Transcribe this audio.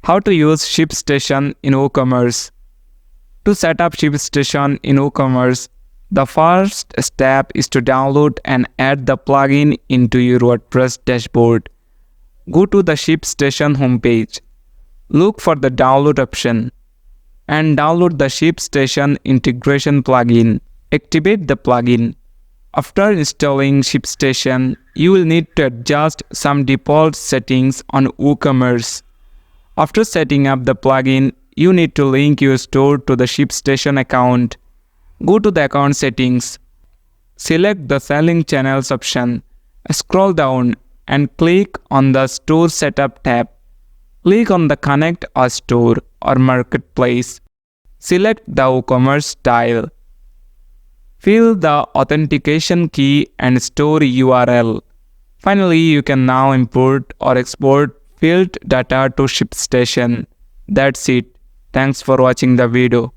How to use Shipstation in Woocommerce. To set up Shipstation in Woocommerce, the first step is to download and add the plugin into your WordPress dashboard. Go to the Shipstation homepage. Look for the download option and download the Shipstation integration plugin. Activate the plugin. After installing Shipstation, you will need to adjust some default settings on Woocommerce. After setting up the plugin, you need to link your store to the Shipstation account. Go to the account settings. Select the selling channels option. Scroll down and click on the store setup tab. Click on the connect a store or marketplace. Select the Woocommerce style. Fill the authentication key and store URL. Finally, you can now import or export filled data to Shipstation. That's it. Thanks for watching the video.